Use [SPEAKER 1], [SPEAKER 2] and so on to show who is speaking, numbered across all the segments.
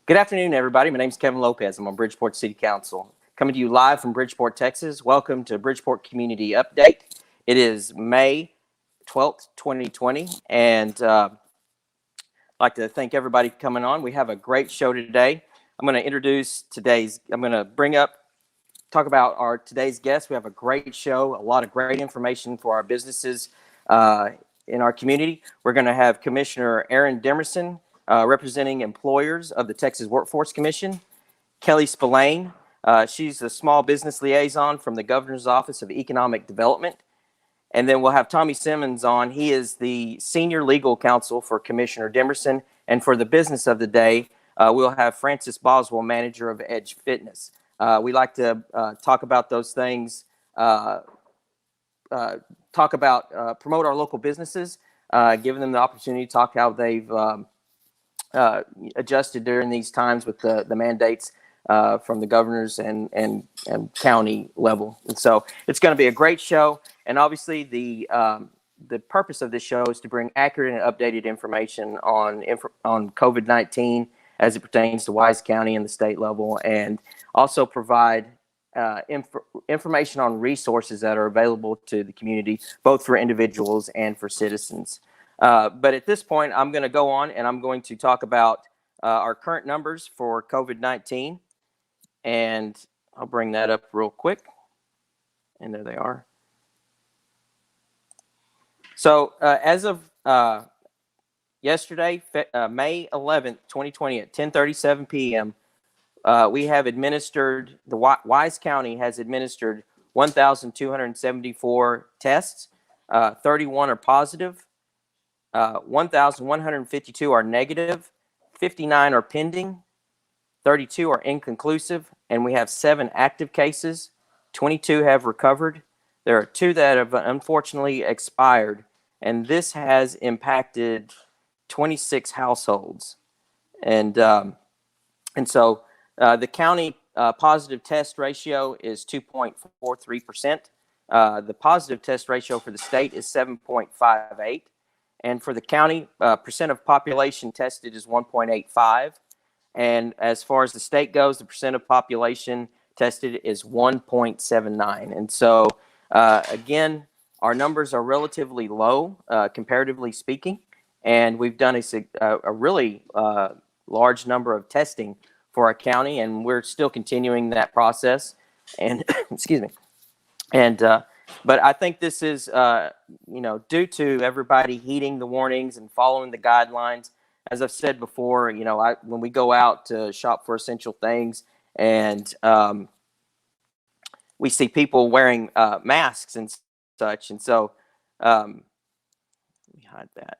[SPEAKER 1] Good afternoon, everybody. My name is Kevin Lopez. I'm on Bridgeport City Council. Coming to you live from Bridgeport, Texas. Welcome to Bridgeport Community Update. It is May 12th, 2020, and I'd like to thank everybody for coming on. We have a great show today. I'm going to introduce talk about today's guest. We have a great show, a lot of great information for our businesses in our community. We're going to have Commissioner Erin Demerson, representing employers of the Texas Workforce Commission. Kelly Spillane, she's the Small Business Liaison from the Governor's Office of Economic Development. And then we'll have Tommy SImmons on. He is the Senior Legal Counsel for Commissioner Demerson. And for the business of the day, we'll have Francis Boswell, Manager of Edge Fitness. We like to talk about those things, promote our local businesses, giving them the opportunity to talk how they've adjusted during these times with the mandates from the governors and county level. And so it's going to be a great show. And obviously the purpose of this show is to bring accurate and updated information on COVID-19 as it pertains to Wise County and the state level, and also provide information on resources that are available to the community, both for individuals and for citizens. But at this point, I'm going to go on and I'm going to talk about our current numbers for COVID-19. And I'll bring that up real quick. And there they are. So as of yesterday, May 11th, 2020 at 10:37 p.m., we have administered, Wise County has administered 1,274 tests. 31 are positive. 1,152 are negative, 59 are pending, 32 are inconclusive, and we have 7 active cases. 22 have recovered. There are 2 that have unfortunately expired, and this has impacted 26 households. And so the county positive test ratio is 2.43%. The positive test ratio for the state is 7.58. And for the county, percent of population tested is 1.85. And as far as the state goes, the percent of population tested is 1.79. And so, again, our numbers are relatively low, comparatively speaking. And we've done a really large number of testing for our county, and we're still continuing that process. And, excuse me. And, but I think this is, due to everybody heeding the warnings and following the guidelines. As I've said before, when we go out to shop for essential things and we see people wearing masks and such. And so let me hide that.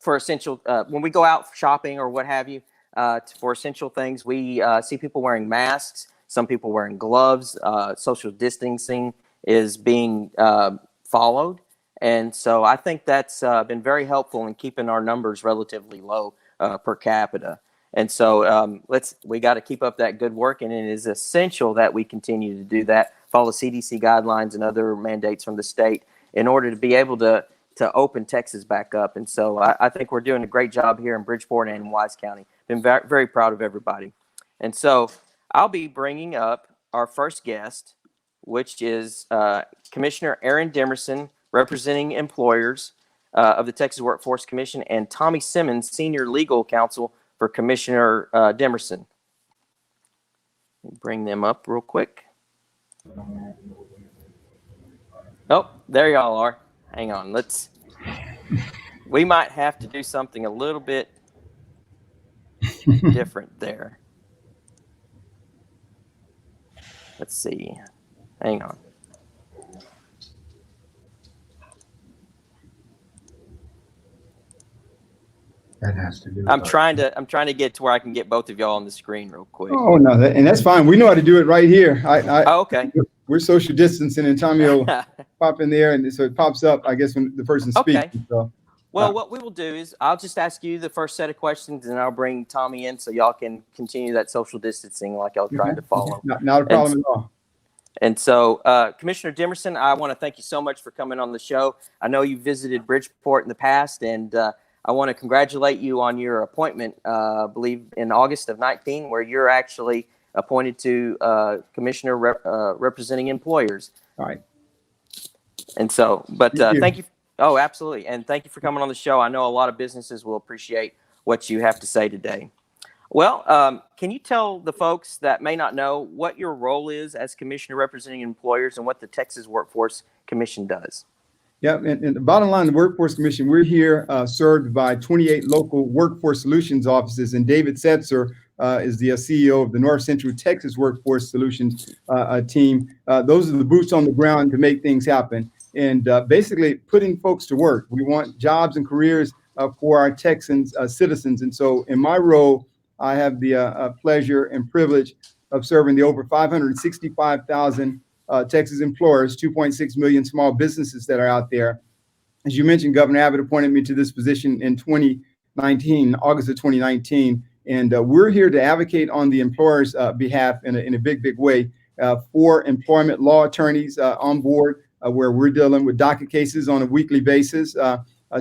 [SPEAKER 1] For essential, when we go out shopping or what have you, for essential things, we see people wearing masks, some people wearing gloves, social distancing is being followed. And so I think that's been very helpful in keeping our numbers relatively low per capita. And so we got to keep up that good work, and it is essential that we continue to do that, follow CDC guidelines and other mandates from the state in order to be able to open Texas back up. And so I think we're doing a great job here in Bridgeport and in Wise County. Been very, very proud of everybody. And so I'll be bringing up our first guest, which is Commissioner Erin Demerson, representing employers of the Texas Workforce Commission, and Tommy SImmons, Senior Legal Counsel for Commissioner Demerson. Let me bring them up real quick. Oh, there y'all are. Hang on, we might have to do something a little bit different there. Let's see. Hang on.
[SPEAKER 2] That has to do.
[SPEAKER 1] I'm trying to get to where I can get both of y'all on the screen real quick.
[SPEAKER 2] Oh no, and that's fine. We know how to do it right here.
[SPEAKER 1] Okay.
[SPEAKER 2] We're social distancing, and Tommy will pop in there, and so it pops up, I guess, when the person speaks.
[SPEAKER 1] Okay.
[SPEAKER 2] So,
[SPEAKER 1] well, what we will do is I'll just ask you the first set of questions, and I'll bring Tommy in so y'all can continue that social distancing like y'all trying to follow.
[SPEAKER 2] Not a problem at all.
[SPEAKER 1] And so, Commissioner Demerson, I want to thank you so much for coming on the show. I know you visited Bridgeport in the past, and I want to congratulate you on your appointment, I believe in August of 19, where you're actually appointed to Commissioner representing employers.
[SPEAKER 2] All right.
[SPEAKER 1] And so, but
[SPEAKER 2] Thank you.
[SPEAKER 1] Oh, absolutely. And thank you for coming on the show. I know a lot of businesses will appreciate what you have to say today. Well, can you tell the folks that may not know what your role is as Commissioner representing employers and what the Texas Workforce Commission does?
[SPEAKER 2] Yeah, and the bottom line, the Workforce Commission, we're here served by 28 local workforce solutions offices, and David Setzer is the CEO of the North Central Texas Workforce Solutions team. Those are the boots on the ground to make things happen, and basically putting folks to work. We want jobs and careers for our Texans citizens, and so in my role, I have the pleasure and privilege of serving the over 565,000 Texas employers, 2.6 million small businesses that are out there. As you mentioned, Governor Abbott appointed me to this position in 2019, August of 2019, and we're here to advocate on the employers' behalf in a big way for employment law attorneys on board, where we're dealing with docket cases on a weekly basis,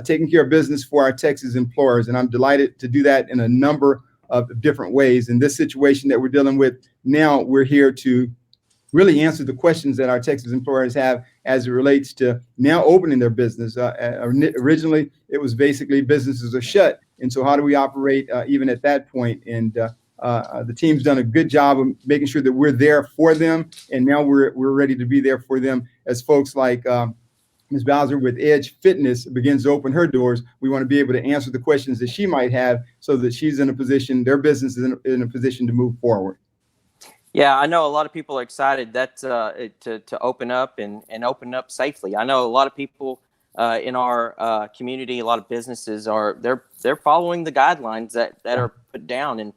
[SPEAKER 2] taking care of business for our Texas employers, and I'm delighted to do that in a number of different ways. In this situation that we're dealing with now, we're here to really answer the questions that our Texas employers have as it relates to now opening their business. Originally, it was basically businesses are shut. And so how do we operate even at that point? And the team's done a good job of making sure that we're there for them. And now we're ready to be there for them as folks like Ms. Bowser with Edge Fitness begins to open her doors. We want to be able to answer the questions that she might have so that she's in a position, their business is in a position to move forward.
[SPEAKER 1] Yeah, I know a lot of people are excited that to open up and open up safely. I know a lot of people in our community, a lot of businesses they're following the guidelines that are put down and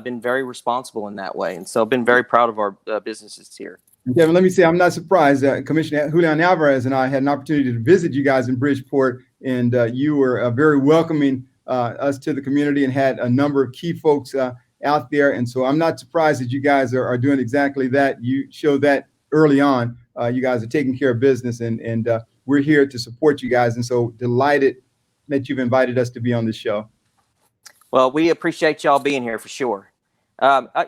[SPEAKER 1] been very responsible in that way. And so I've been very proud of our businesses here.
[SPEAKER 2] Kevin, let me say, I'm not surprised. Commissioner Julian Alvarez and I had an opportunity to visit you guys in Bridgeport, and you were very welcoming us to the community and had a number of key folks out there. And so I'm not surprised that you guys are doing exactly that. You showed that early on. You guys are taking care of business, and we're here to support you guys. And so delighted that you've invited us to be on this show.
[SPEAKER 1] Well, we appreciate y'all being here for sure. I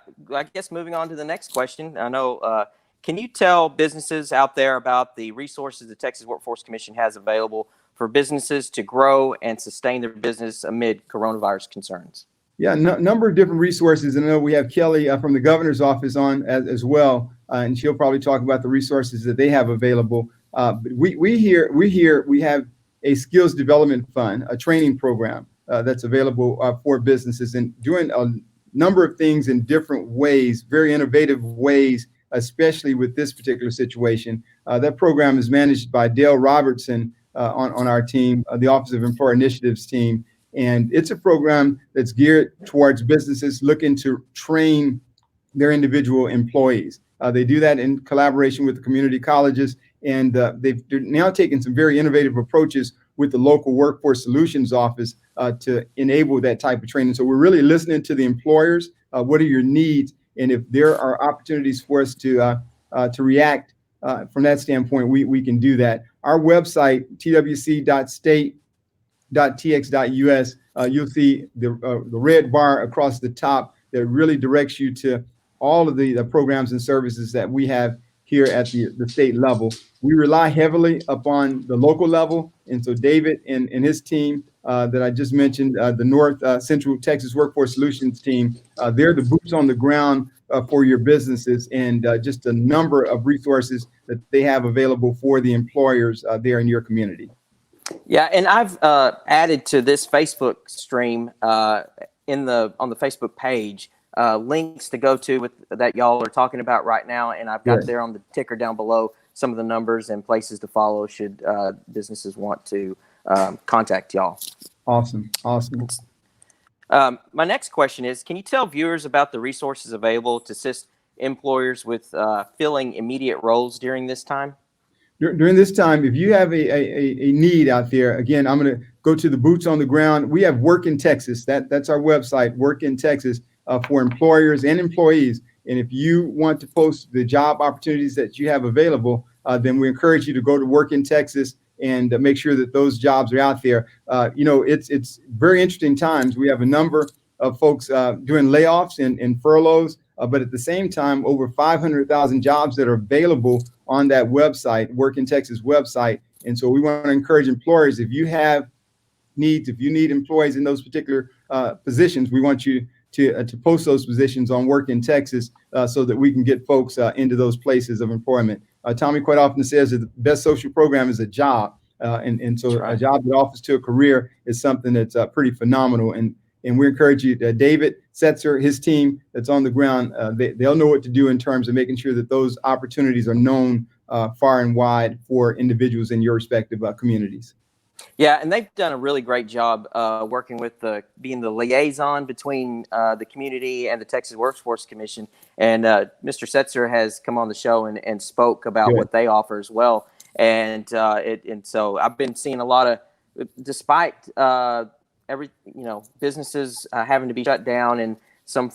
[SPEAKER 1] guess moving on to the next question. I know, can you tell businesses out there about the resources the Texas Workforce Commission has available for businesses to grow and sustain their business amid coronavirus concerns?
[SPEAKER 2] Yeah, number of different resources. And I know we have Kelly from the governor's office on as well, and she'll probably talk about the resources that they have available. But we have a skills development fund, a training program that's available for businesses, and doing a number of things in different ways, very innovative ways, especially with this particular situation. That program is managed by Dale Robertson on our team, the Office of Employer Initiatives team. And it's a program that's geared towards businesses looking to train their individual employees. They do that in collaboration with the community colleges, and they're now taking some very innovative approaches with the local workforce solutions office to enable that type of training. So we're really listening to the employers. What are your needs? And if there are opportunities for us to react from that standpoint, we can do that. Our website, twc.state.tx.us, you'll see the red bar across the top that really directs you to all of the programs and services that we have here at the state level. We rely heavily upon the local level. And so David and his team that I just mentioned, the North Central Texas Workforce Solutions team, they're the boots on the ground for your businesses, and just a number of resources that they have available for the employers there in your community.
[SPEAKER 1] Yeah, and I've added to this Facebook stream on the Facebook page links to go to that y'all are talking about right now, and I've got there on the ticker down below some of the numbers and places to follow should businesses want to contact y'all.
[SPEAKER 2] Awesome.
[SPEAKER 1] My next question is, can you tell viewers about the resources available to assist employers with filling immediate roles during this time?
[SPEAKER 2] During this time, if you have a need out there, again, I'm going to go to the boots on the ground. We have Work in Texas. That's our website, Work in Texas, for employers and employees. And if you want to post the job opportunities that you have available, then we encourage you to go to Work in Texas and make sure that those jobs are out there. It's very interesting times. We have a number of folks doing layoffs and furloughs, but at the same time, over 500,000 jobs that are available on that website, Work in Texas website. And so we want to encourage employers, if you have needs, if you need employees in those particular positions, we want you to post those positions on Work in Texas so that we can get folks into those places of employment. Tommy quite often says that the best social program is a job. And so
[SPEAKER 1] right.
[SPEAKER 2] A job that offers to a career is something that's pretty phenomenal. And we encourage you, David Setzer, his team that's on the ground, they'll know what to do in terms of making sure that those opportunities are known far and wide for individuals in your respective communities.
[SPEAKER 1] Yeah, and they've done a really great job working with being the liaison between the community and the Texas Workforce Commission. And Mr. Setzer has come on the show and spoke about what they offer as well. And so I've been seeing a lot of, despite businesses having to be shut down and some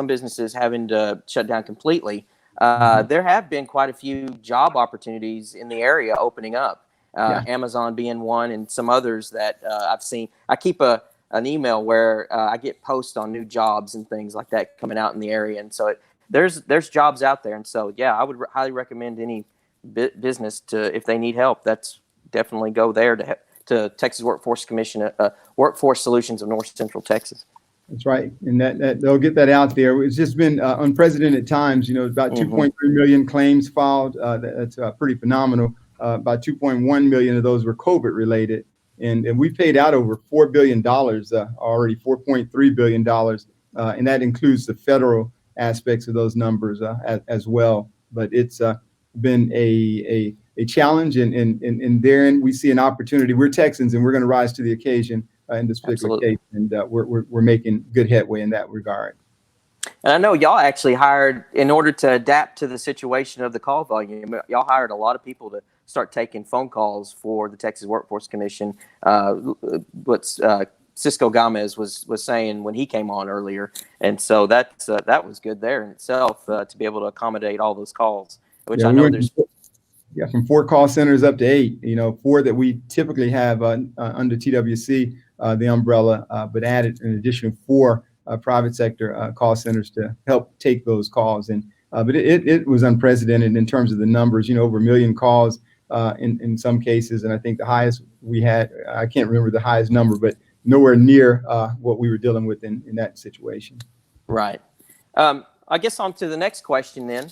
[SPEAKER 1] businesses having to shut down completely, there have been quite a few job opportunities in the area opening up. Amazon being one, and some others that I've seen. I keep an email where I get posts on new jobs and things like that coming out in the area, and so there's jobs out there. And so I would highly recommend any business if they need help. That's definitely go there to Texas Workforce Commission, Workforce Solutions of North Central Texas. That's
[SPEAKER 2] right, and that they'll get that out there. It's just been unprecedented times. About 2.3 million claims filed. That's pretty phenomenal. About 2.1 million of those were COVID related. And we paid out over $4 billion already, $4.3 billion. And that includes the federal aspects of those numbers as well. But it's been a challenge. And therein we see an opportunity. We're Texans and we're going to rise to the occasion in this particular case. And we're making good headway in that regard.
[SPEAKER 1] And I know y'all actually hired, in order to adapt to the situation of the call volume, y'all hired a lot of people to start taking phone calls for the Texas Workforce Commission. What Cisco Gomez was saying when he came on earlier. And so that was good there in itself to be able to accommodate all those calls, which I know there's.
[SPEAKER 2] From 4 call centers up to 8, 4 that we typically have under TWC, the umbrella, but added an additional 4 private sector call centers to help take those calls. And but it was unprecedented in terms of the numbers, over 1 million calls in some cases. And I think the highest we had, I can't remember the highest number, but nowhere near what we were dealing with in that situation.
[SPEAKER 1] Right. I guess on to the next question then.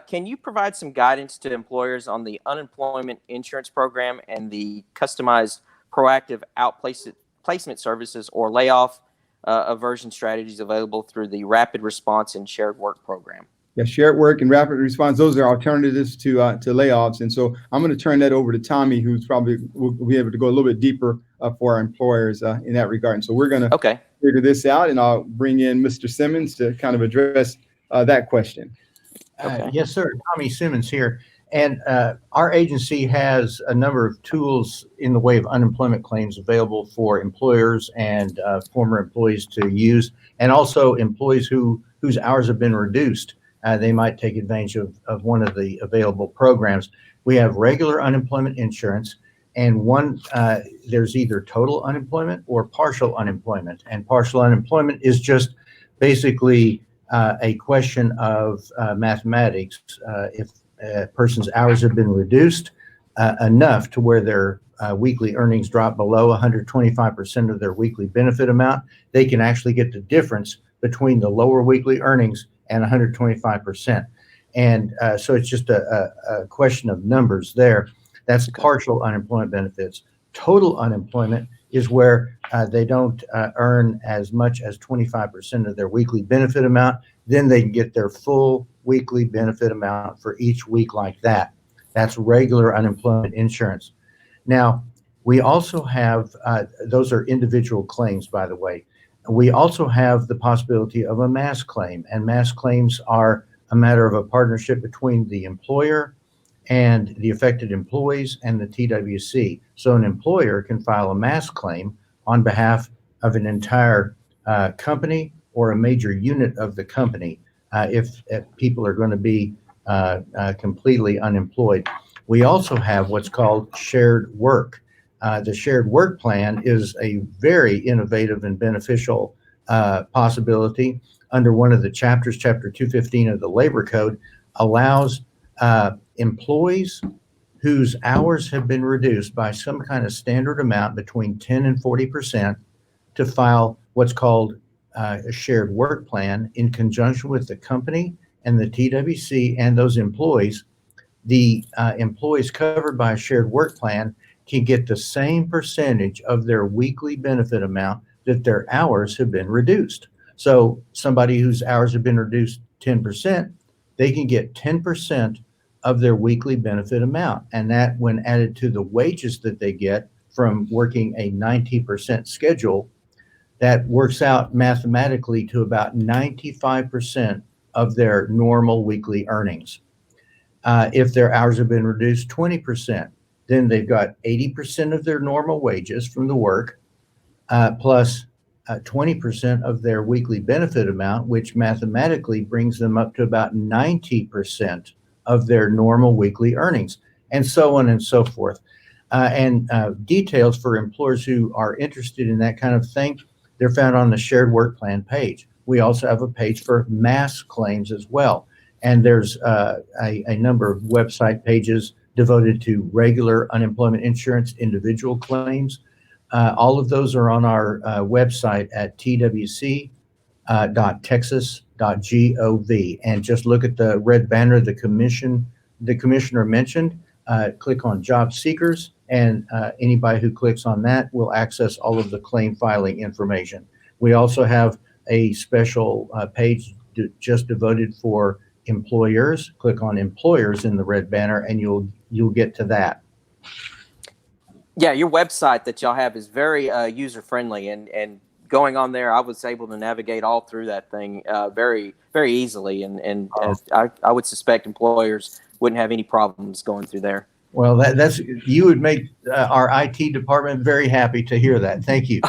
[SPEAKER 1] Can you provide some guidance to employers on the unemployment insurance program and the customized proactive outplacement services or layoff aversion strategies available through the rapid response and shared work program?
[SPEAKER 2] Yeah, shared work and rapid response, those are alternatives to layoffs. And so I'm going to turn that over to Tommy, who's probably will be able to go a little bit deeper for our employers in that regard. And so we're going to figure this out, and I'll bring in Mr. Simmons to kind of address that question.
[SPEAKER 3] Yes, sir. Tommy Simmons here. And our agency has a number of tools in the way of unemployment claims available for employers and former employees to use, and also employees whose hours have been reduced. They might take advantage of one of the available programs. We have regular unemployment insurance, and there's either total unemployment or partial unemployment. And partial unemployment is just basically a question of mathematics. If a person's hours have been reduced enough to where their weekly earnings drop below 125% of their weekly benefit amount, they can actually get the difference between the lower weekly earnings and 125%. And so it's just a question of numbers there. That's partial unemployment benefits. Total unemployment is where they don't earn as much as 25% of their weekly benefit amount. Then they can get their full weekly benefit amount for each week like that. That's regular unemployment insurance. Now, we also have, those are individual claims, by the way. We also have the possibility of a mass claim, and mass claims are a matter of a partnership between the employer and the affected employees and the TWC. So an employer can file a mass claim on behalf of an entire company or a major unit of the company. if people are going to be completely unemployed. We also have what's called shared work. The shared work plan is a very innovative and beneficial possibility under one of the chapters, Chapter 215 of the Labor Code, allows employees whose hours have been reduced by some kind of standard amount between 10 and 40% to file what's called a shared work plan in conjunction with the company and the TWC and those employees. The employees covered by a shared work plan can get the same percentage of their weekly benefit amount that their hours have been reduced. So somebody whose hours have been reduced 10%, they can get 10% of their weekly benefit amount. And that, when added to the wages that they get from working a 90% schedule, that works out mathematically to about 95% of their normal weekly earnings. If their hours have been reduced 20%, then they've got 80% of their normal wages from the work, plus 20% of their weekly benefit amount, which mathematically brings them up to about 90% of their normal weekly earnings, and so on and so forth. And details for employers who are interested in that kind of thing, they're found on the shared work plan page. We also have a page for mass claims as well. And there's a number of website pages devoted to regular unemployment insurance individual claims. All of those are on our website at twc.texas.gov. And just look at the red banner the commissioner mentioned. Click on job seekers, and anybody who clicks on that will access all of the claim filing information. We also have a special page just devoted for employers. Click on employers in the red banner, and you'll get to that.
[SPEAKER 1] Yeah, your website that y'all have is very user friendly, and going on there, I was able to navigate all through that thing very, very easily, and I would suspect employers wouldn't have any problems going through there.
[SPEAKER 3] Well, that's you would make our IT department very happy to hear that. Thank you.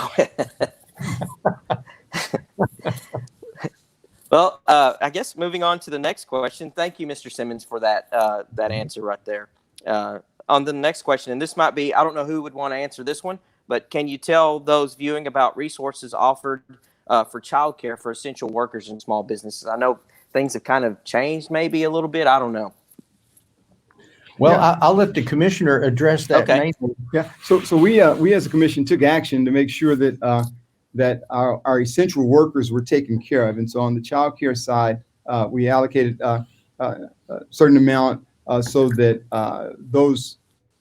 [SPEAKER 1] Well, I guess moving on to the next question. Thank you, Mr. Simmons, for that answer right there. On the next question, and this might be, I don't know who would want to answer this one, but can you tell those viewing about resources offered for childcare for essential workers in small businesses? I know things have kind of changed maybe a little bit. I don't know.
[SPEAKER 3] Well, yeah. I'll let the commissioner address that.
[SPEAKER 1] Okay.
[SPEAKER 2] Yeah. So we as a commission took action to make sure that that our essential workers were taken care of. And so on the child care side, we allocated a certain amount so that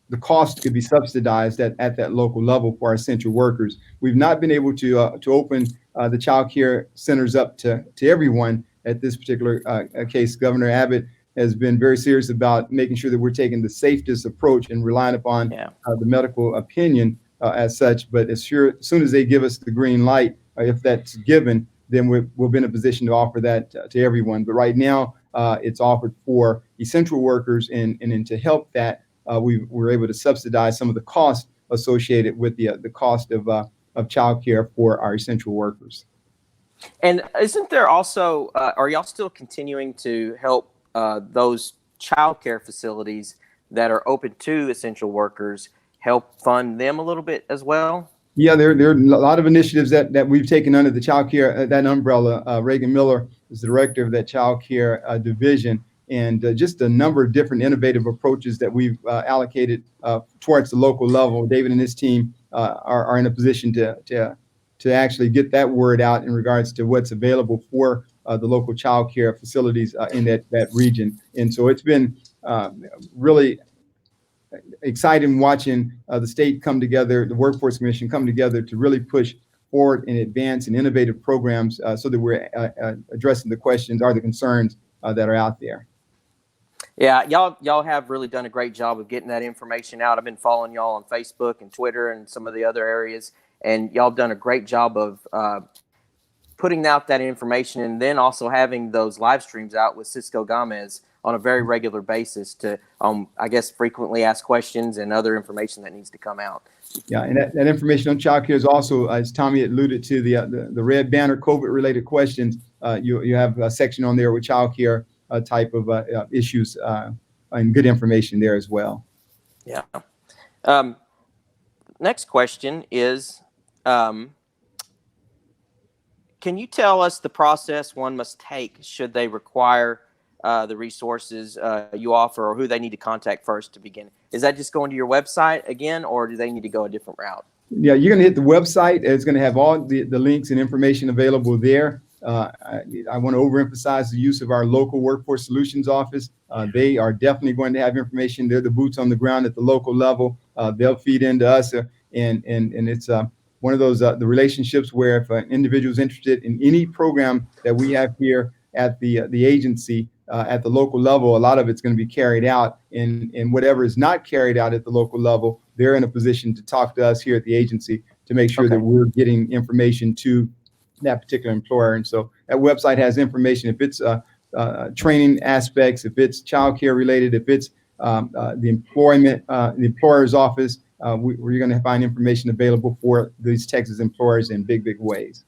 [SPEAKER 2] the cost could be subsidized at that local level for our essential workers. We've not been able to open the child care centers up to everyone at this particular case. Governor Abbott has been very serious about making sure that we're taking the safest approach and relying upon the medical opinion as such. But as soon as they give us the green light, if that's given, then we'll be in a position to offer that to everyone. But right now, it's offered for essential workers, and to help that, we were able to subsidize some of the costs associated with the cost of child care for our essential workers.
[SPEAKER 1] And isn't there also, are y'all still continuing to help those child care facilities that are open to essential workers, help fund them a little bit as well?
[SPEAKER 2] Yeah, there are a lot of initiatives that we've taken under the child care, that umbrella. Reagan Miller is the director of that child care division, and just a number of different innovative approaches that we've allocated towards the local level. David and his team are in a position to actually get that word out in regards to what's available for the local child care facilities in that region. And so it's been really exciting watching the state come together, the Workforce Commission come together to really push forward and advance and innovative programs so that we're addressing the questions or the concerns that are out there.
[SPEAKER 1] Yeah, y'all have really done a great job of getting that information out. I've been following y'all on Facebook and Twitter and some of the other areas, and y'all done a great job of putting out that information, and then also having those live streams out with Cisco Gomez on a very regular basis to, I guess, frequently ask questions and other information that needs to come out.
[SPEAKER 2] Yeah, and that information on child care is also, as Tommy alluded to, the red banner COVID-related questions you have a section on there with childcare type of issues and good information there as well.
[SPEAKER 1] Yeah. Next question is, can you tell us the process one must take should they require the resources you offer, or who they need to contact first to begin? Is that just going to your website again, or do they need to go a different route?
[SPEAKER 2] Yeah, you're going to hit the website. It's going to have all the links and information available there. I want to overemphasize the use of our local workforce solutions office. They are definitely going to have information. They're the boots on the ground at the local level. They'll feed into us, and it's one of those the relationships where if an individual is interested in any program that we have here at the agency at the local level, a lot of it's going to be carried out, and whatever is not carried out at the local level, they're in a position to talk to us here at the agency to make sure that we're getting information to that particular employer. And so that website has information. If it's training aspects, if it's childcare related, if it's the employer's office, we're going to find information available for these Texas employers in big ways.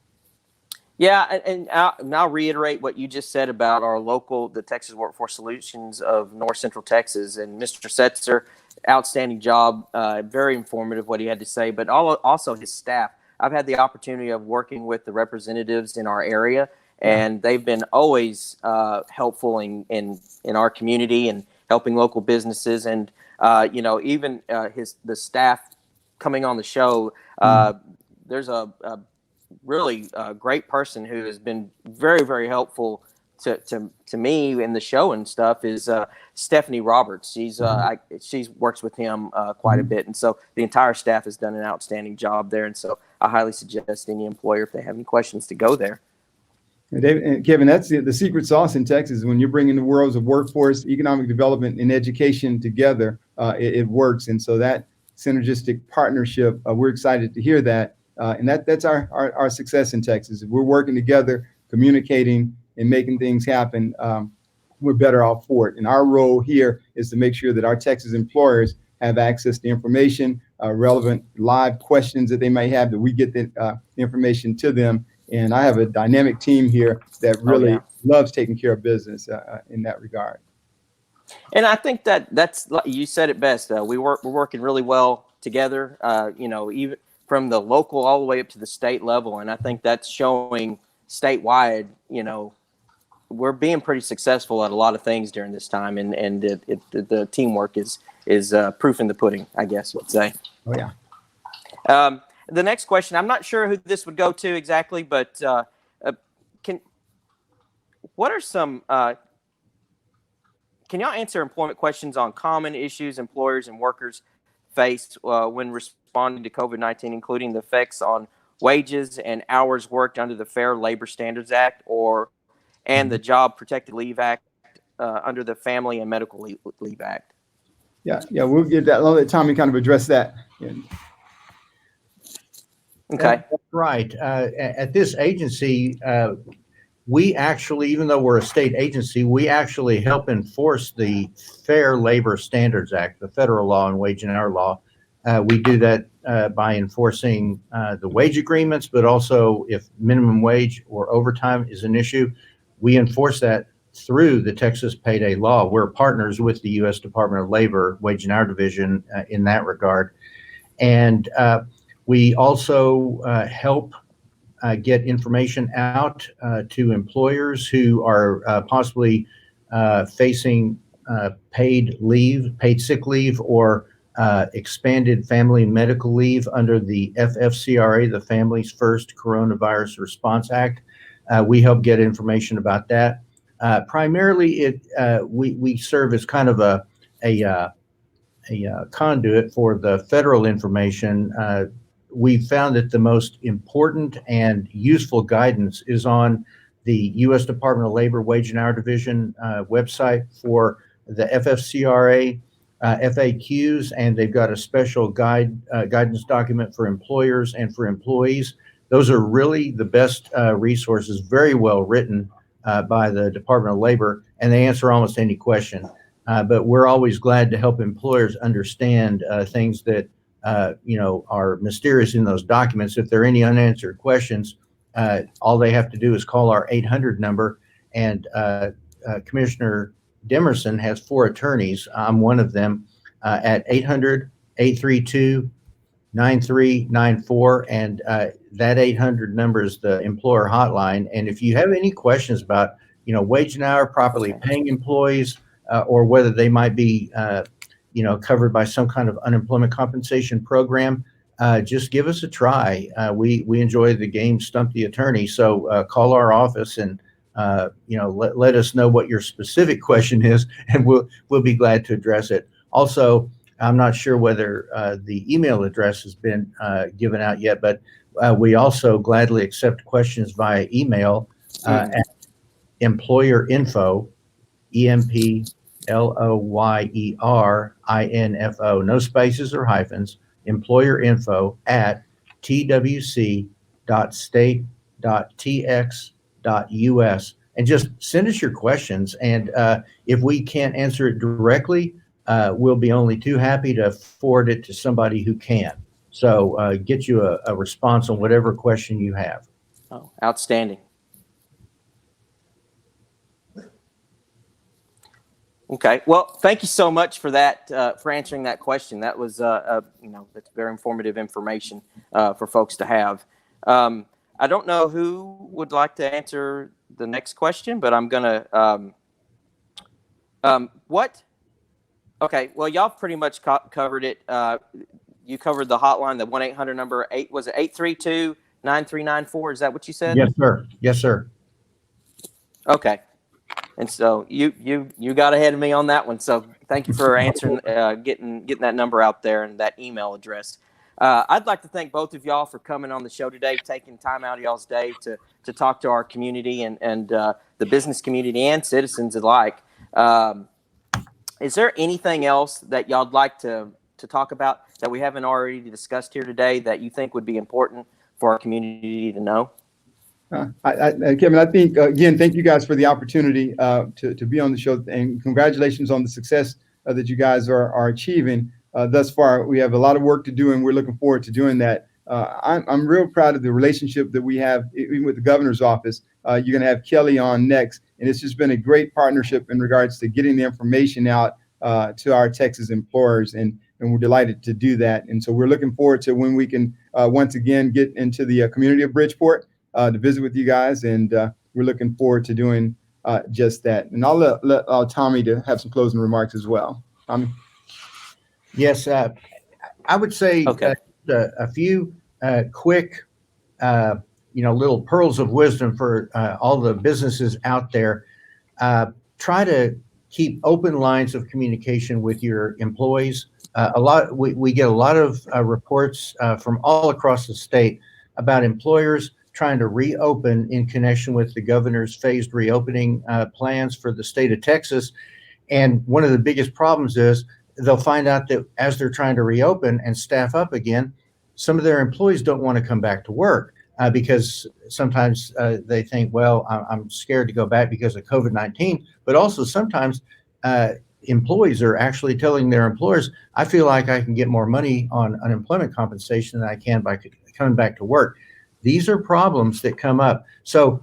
[SPEAKER 1] Yeah, and I'll reiterate what you just said about the Texas Workforce Solutions of North Central Texas, and Mr. Setzer, outstanding job, very informative what he had to say, but also his staff. I've had the opportunity of working with the representatives in our area, and they've been always helpful in our community and helping local businesses, and even the staff coming on the show. There's a really great person who has been very helpful to me in the show and stuff is Stephanie Roberts. She works with him quite a bit, and so the entire staff has done an outstanding job there. And so I highly suggest any employer, if they have any questions, to go there.
[SPEAKER 2] And David and Kevin, that's the secret sauce in Texas. When you're bringing the worlds of workforce, economic development, and education together, it works. And so that synergistic partnership, we're excited to hear that. And that's our success in Texas. If we're working together, communicating, and making things happen, we're better off for it. And our role here is to make sure that our Texas employers have access to information, relevant live questions that they may have, that we get the information to them. And I have a dynamic team here that really loves taking care of business in that regard.
[SPEAKER 1] And I think that's you said it best. We're working really well together. Even from the local all the way up to the state level, and I think that's showing statewide. We're being pretty successful at a lot of things during this time, and the teamwork is proof in the pudding, I guess you'd say.
[SPEAKER 2] Oh yeah.
[SPEAKER 1] The next question, I'm not sure who this would go to exactly, but can y'all answer employment questions on common issues employers and workers face when responding to COVID-19, including the effects on wages and hours worked under the Fair Labor Standards Act and the Job Protected Leave Act under the Family and Medical Leave Act?
[SPEAKER 2] Yeah, we'll get that. I'll let Tommy kind of address that.
[SPEAKER 1] Okay.
[SPEAKER 3] That's right. At this agency, we actually, even though we're a state agency, we actually help enforce the Fair Labor Standards Act, the federal law and wage and hour law. We do that by enforcing the wage agreements, but also if minimum wage or overtime is an issue, we enforce that through the Texas Payday Law. We're partners with the U.S. Department of Labor Wage and Hour Division in that regard. And we also help get information out to employers who are possibly facing paid sick leave, or expanded family medical leave under the FFCRA, the Families First Coronavirus Response Act. We help get information about that. Primarily, we serve as kind of a conduit for the federal information. We found that the most important and useful guidance is on the U.S. Department of Labor Wage and Hour Division website for the FFCRA FAQs, and they've got a special guidance document for employers and for employees. Those are really the best resources, very well written by the Department of Labor, and they answer almost any question. But we're always glad to help employers understand things that are mysterious in those documents. If there are any unanswered questions, all they have to do is call our 800 number. And Commissioner Demerson has 4 attorneys. I'm one of them, at 800-832-9394. And that 800 number is the employer hotline. And if you have any questions about, wage and hour, properly paying employees, or whether they might be, covered by some kind of unemployment compensation program, just give us a try. We enjoy the game Stump the Attorney. So call our office and let us know what your specific question is, and we'll be glad to address it. Also, I'm not sure whether the email address has been given out yet, but we also gladly accept questions via email at employerinfo, EMPLOYERINFO, no spaces or hyphens, employerinfo at twc.state.tx.us, and just send us your questions. And if we can't answer it directly, we'll be only too happy to forward it to somebody who can. So get you a response on whatever question you have.
[SPEAKER 1] Oh, outstanding. Okay. Well, thank you so much for that, for answering that question. That was, that's very informative information for folks to have. I don't know who would like to answer the next question, but I'm gonna. What? Okay. Well, y'all pretty much covered it. You covered the hotline, the 1-800 number. Was it 832-9394? Is that what you said?
[SPEAKER 3] Yes, sir. Yes, sir.
[SPEAKER 1] Okay. And so you got ahead of me on that one. So thank you for answering, getting that number out there and that email address. I'd like to thank both of y'all for coming on the show today, taking time out of y'all's day to talk to our community and the business community and citizens alike. Is there anything else that y'all'd like to talk about that we haven't already discussed here today that you think would be important for our community to know?
[SPEAKER 2] Kevin, I think, again, thank you guys for the opportunity to be on the show, and congratulations on the success that you guys are achieving thus far. We have a lot of work to do, and we're looking forward to doing that. I'm real proud of the relationship that we have, even with the governor's office. You're going to have Kelly on next, and it's just been a great partnership in regards to getting the information out to our Texas employers, and we're delighted to do that. And so we're looking forward to when we can once again get into the community of Bridgeport to visit with you guys, and we're looking forward to doing just that. And I'll let Tommy to have some closing remarks as well. Tommy?
[SPEAKER 3] Yes, I would say a few quick, little pearls of wisdom for all the businesses out there. Try to keep open lines of communication with your employees. We get a lot of reports from all across the state about employers trying to reopen in connection with the governor's phased reopening plans for the state of Texas. And one of the biggest problems is they'll find out that as they're trying to reopen and staff up again, some of their employees don't want to come back to work because sometimes they think, well, I'm scared to go back because of COVID-19. But also sometimes employees are actually telling their employers, I feel like I can get more money on unemployment compensation than I can by coming back to work. These are problems that come up. So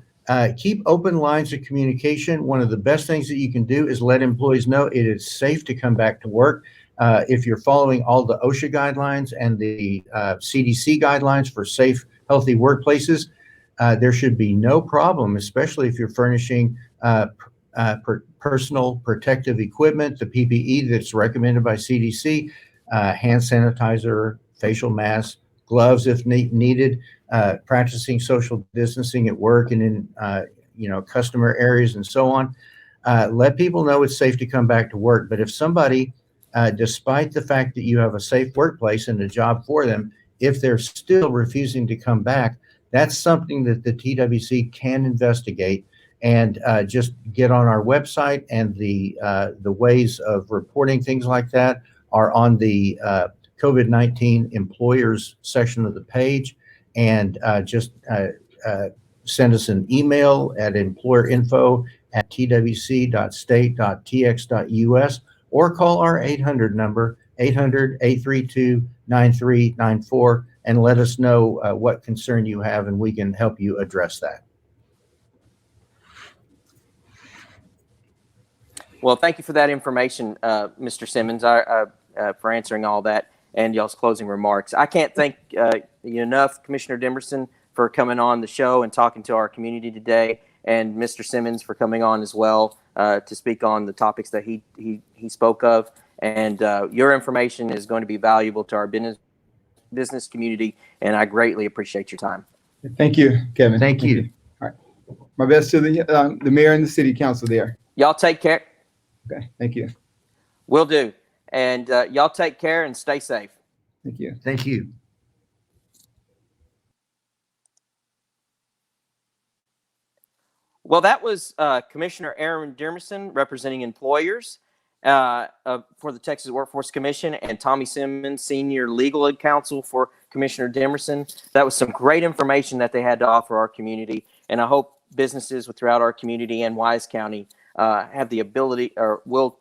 [SPEAKER 3] keep open lines of communication. One of the best things that you can do is let employees know it is safe to come back to work. If you're following all the OSHA guidelines and the CDC guidelines for safe, healthy workplaces, there should be no problem, especially if you're furnishing personal protective equipment, the PPE that's recommended by CDC, hand sanitizer, facial masks, gloves if needed, practicing social distancing at work and in customer areas and so on. Let people know it's safe to come back to work. But if somebody, despite the fact that you have a safe workplace and a job for them, if they're still refusing to come back, that's something that the TWC can investigate and just get on our website. And the ways of reporting things like that are on the COVID-19 employers section of the page. And just send us an email at employerinfo@twc.state.tx.us or call our 800 number, 800-832-9394. and let us know what concern you have, and we can help you address that.
[SPEAKER 1] Well, thank you for that information, Mr. Simmons, for answering all that and y'all's closing remarks. I can't thank you enough, Commissioner Demerson, for coming on the show and talking to our community today, and Mr. Simmons for coming on as well to speak on the topics that he spoke of. And your information is going to be valuable to our business community, and I greatly appreciate your time.
[SPEAKER 2] Thank you, Kevin.
[SPEAKER 3] Thank you.
[SPEAKER 2] All right. My best to the mayor and the city council there.
[SPEAKER 1] Y'all take care.
[SPEAKER 2] Okay. Thank you.
[SPEAKER 1] Will do. And y'all take care and stay safe.
[SPEAKER 2] Thank you.
[SPEAKER 3] Thank you.
[SPEAKER 1] Well, that was Commissioner Aaron Demerson representing employers for the Texas Workforce Commission, and Tommy Simmons, Senior Legal Counsel for Commissioner Demerson. That was some great information that they had to offer our community, and I hope businesses throughout our community and Wise County have the ability or will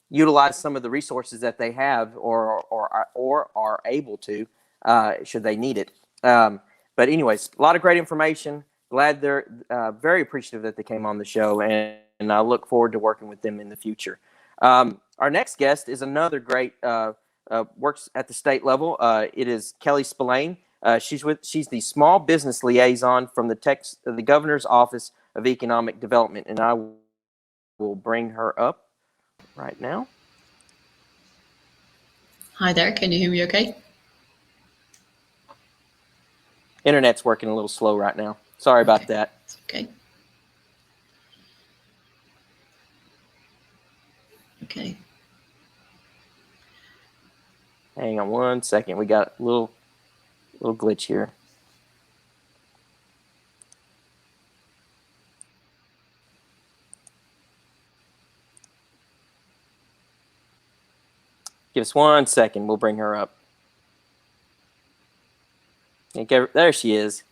[SPEAKER 1] utilize some of the resources that they have or are able to should they need it. But anyways, a lot of great information. Glad they're very appreciative that they came on the show, and I look forward to working with them in the future. Our next guest is another great works at the state level. It is Kelly Spillane. She's the small business liaison from the Governor's Office of Economic Development, and I will bring her up right now.
[SPEAKER 4] Hi there, can you hear me okay?
[SPEAKER 1] Internet's working a little slow right now. Sorry about that.
[SPEAKER 4] It's okay. Okay.
[SPEAKER 1] Hang on one second. We got a little glitch here. Give us 1 second. We'll bring her up. Okay, there she is.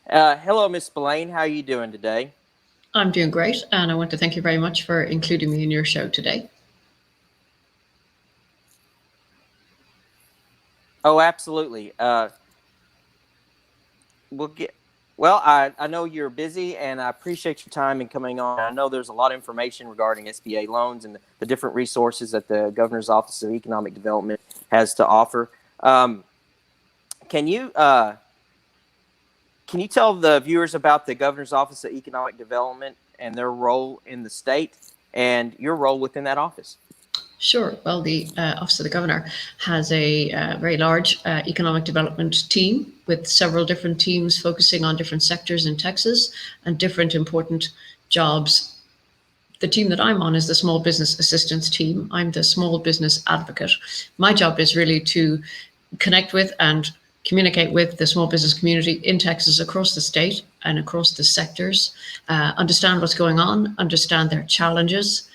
[SPEAKER 1] Hello, Miss Spillane. How are you doing today?
[SPEAKER 4] I'm doing great, and I want to thank you very much for including me in your show today.
[SPEAKER 1] Oh, absolutely. I know you're busy, and I appreciate your time in coming on. I know there's a lot of information regarding SBA loans and the different resources that the Governor's Office of Economic Development has to offer. Can you tell the viewers about the Governor's Office of Economic Development and their role in the state and your role within that office?
[SPEAKER 4] Sure. Well, the Office of the Governor has a very large economic development team with several different teams focusing on different sectors in Texas and different important jobs. The team that I'm on is the Small Business Assistance team. I'm the small business advocate. My job is really to connect with and communicate with the small business community in Texas, across the state and across the sectors, understand what's going on, understand their challenges,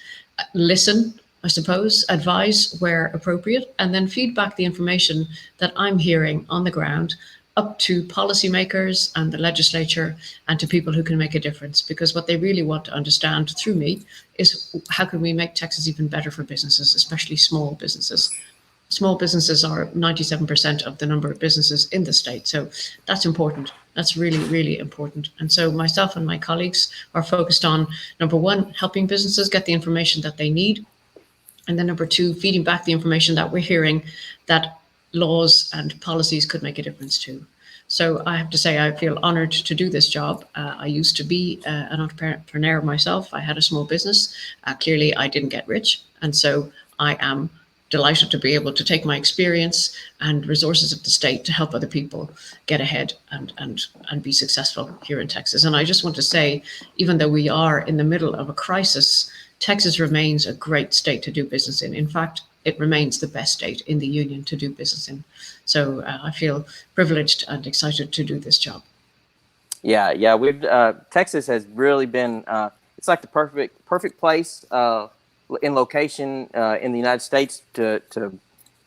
[SPEAKER 4] listen, I suppose, advise where appropriate, and then feed back the information that I'm hearing on the ground up to policymakers and the legislature and to people who can make a difference. Because what they really want to understand through me is how can we make Texas even better for businesses, especially small businesses. Small businesses are 97% of the number of businesses in the state. So that's important. That's really, really important. And so myself and my colleagues are focused on, number one, helping businesses get the information that they need. And then number two, feeding back the information that we're hearing that laws and policies could make a difference to. So I have to say, I feel honored to do this job. I used to be an entrepreneur myself. I had a small business. Clearly, I didn't get rich. And so I am delighted to be able to take my experience and resources of the state to help other people get ahead and be successful here in Texas. And I just want to say, even though we are in the middle of a crisis, Texas remains a great state to do business in. In fact, it remains the best state in the union to do business in. So I feel privileged and excited to do this job.
[SPEAKER 1] Yeah. We've Texas has really been it's like the perfect place in location in the United States to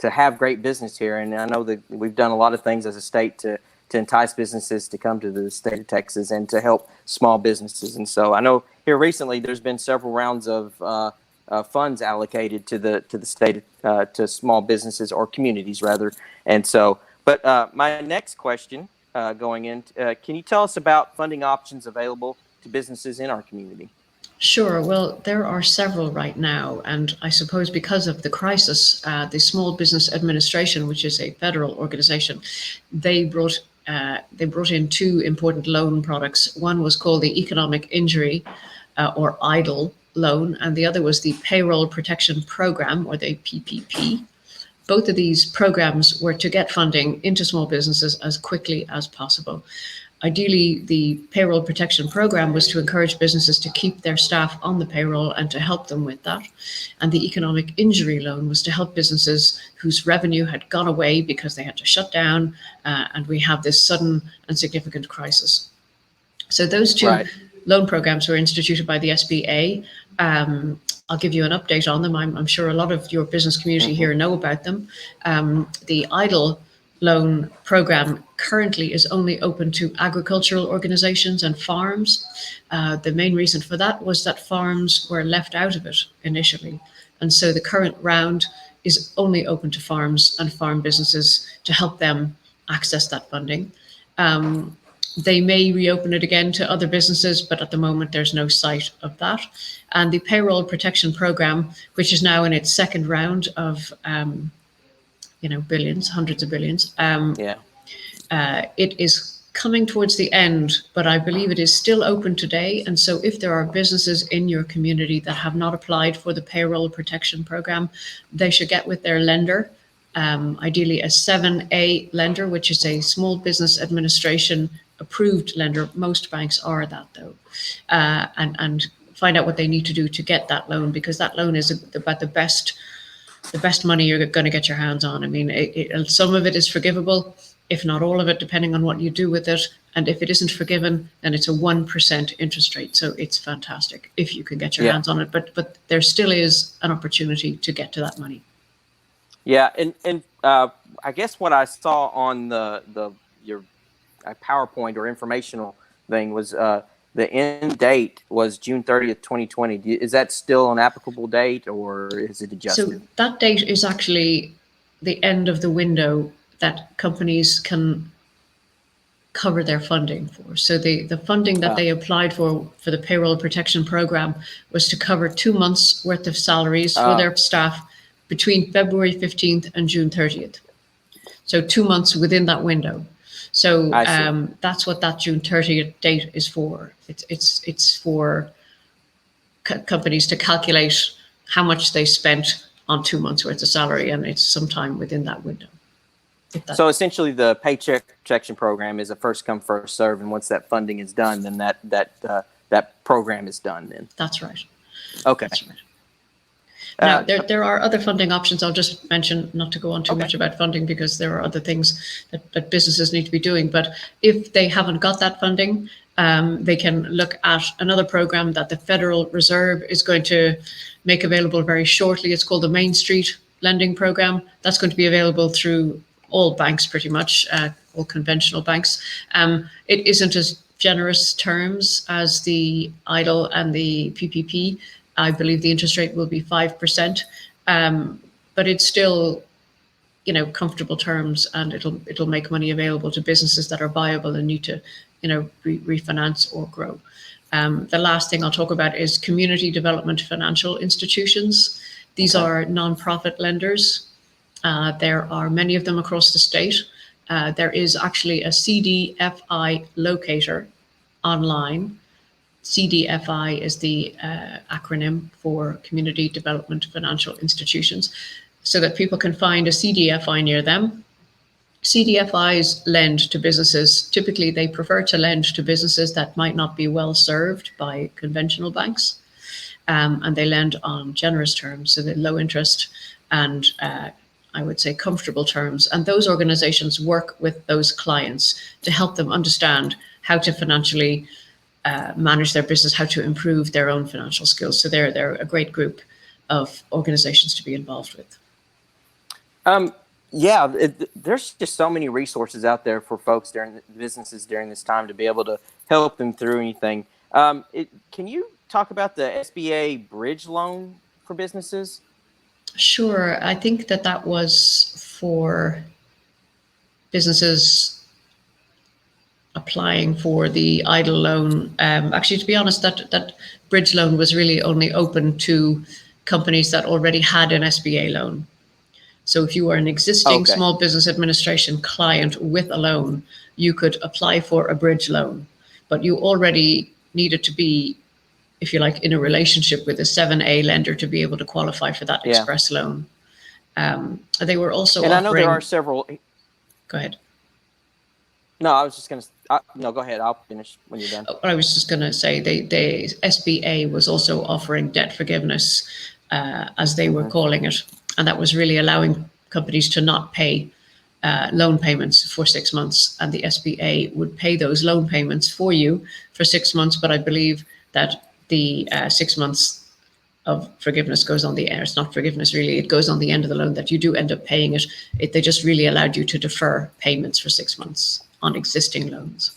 [SPEAKER 1] have great business here. And I know that we've done a lot of things as a state to entice businesses to come to the state of Texas and to help small businesses. And so I know here recently there's been several rounds of funds allocated to the state, to small businesses or communities rather. And so, but my next question going in, can you tell us about funding options available to businesses in our community?
[SPEAKER 4] Sure. Well, there are several right now, and I suppose because of the crisis, the Small Business Administration, which is a federal organization, they brought in two important loan products. One was called the Economic Injury or EIDL loan, and the other was the Payroll Protection Program, or the PPP. Both of these programs were to get funding into small businesses as quickly as possible. Ideally, the payroll protection program was to encourage businesses to keep their staff on the payroll and to help them with that. And the economic injury loan was to help businesses whose revenue had gone away because they had to shut down, and we have this sudden and significant crisis. So those two loan programs were instituted by the SBA. I'll give you an update on them. I'm sure a lot of your business community here know about them. The EIDL loan program currently is only open to agricultural organizations and farms. The main reason for that was that farms were left out of it initially. And so the current round is only open to farms and farm businesses to help them access that funding. They may reopen it again to other businesses, but at the moment there's no sight of that. And the payroll protection program, which is now in its second round of billions, hundreds of billions. It is coming towards the end, but I believe it is still open today. And so if there are businesses in your community that have not applied for the payroll protection program, they should get with their lender, ideally a 7A lender, which is a Small Business Administration approved lender. Most banks are that though, and find out what they need to do to get that loan, because that loan is about the best money you're going to get your hands on. I mean, some of it is forgivable, if not all of it, depending on what you do with it. And if it isn't forgiven, then it's a 1% interest rate. So it's fantastic if you can get your hands on it. But there still is an opportunity to get to that money.
[SPEAKER 1] Yeah, and I guess what I saw on your PowerPoint or informational thing was the end date was June 30th, 2020. Is that still an applicable date, or is it adjusted?
[SPEAKER 4] So that date is actually the end of the window that companies can cover their funding for. So the funding that they applied for the payroll protection program was to cover 2 months worth of salaries for their staff between February 15th and June 30th. So 2 months within that window. So that's what that June 30th date is for. It's for companies to calculate how much they spent on 2 months worth of salary, and it's sometime within that window.
[SPEAKER 1] So essentially, the paycheck protection program is a first come, first serve, and once that funding is done, then that program is done. Then
[SPEAKER 4] that's right.
[SPEAKER 1] Okay.
[SPEAKER 4] That's right. Now, there are other funding options. I'll just mention, not to go on too much about funding, because there are other things that businesses need to be doing. But if they haven't got that funding, they can look at another program that the Federal Reserve is going to make available very shortly. It's called the Main Street Lending Program. That's going to be available through all banks, pretty much, all conventional banks. It isn't as generous terms as the EIDL and the PPP. I believe the interest rate will be 5%, but it's still, comfortable terms, and it'll make money available to businesses that are viable and need to, refinance or grow. The last thing I'll talk about is community development financial institutions. These are nonprofit lenders. There are many of them across the state. There is actually a CDFI locator online. CDFI is the acronym for Community Development Financial Institutions, so that people can find a CDFI near them. CDFIs lend to businesses. Typically, they prefer to lend to businesses that might not be well served by conventional banks, and they lend on generous terms, so they're low interest and I would say comfortable terms. And those organizations work with those clients to help them understand how to financially manage their business, how to improve their own financial skills. So they're a great group of organizations to be involved with.
[SPEAKER 1] There's just so many resources out there for folks businesses during this time to be able to help them through anything. Can you talk about the SBA bridge loan for businesses?
[SPEAKER 4] Sure. I think that was for businesses applying for the idle loan. Actually, to be honest, that bridge loan was really only open to companies that already had an SBA loan. So if you were an existing
[SPEAKER 1] Okay.
[SPEAKER 4] small business administration client with a loan, you could apply for a bridge loan, but you already needed to be, if you like, in a relationship with a 7A lender to be able to qualify for that
[SPEAKER 1] Yeah.
[SPEAKER 4] express loan. They were also
[SPEAKER 1] And I
[SPEAKER 4] offering.
[SPEAKER 1] know there are several.
[SPEAKER 4] Go ahead.
[SPEAKER 1] No, I was just going to. No, go ahead. I'll finish when you're done.
[SPEAKER 4] I was just going to say they SBA was also offering debt forgiveness, as they were calling it, and that was really allowing companies to not pay loan payments for 6 months, and the SBA would pay those loan payments for you for 6 months. But I believe that the 6 months of forgiveness goes on the end. It's not forgiveness really; it goes on the end of the loan that you do end up paying it. They just really allowed you to defer payments for 6 months on existing loans.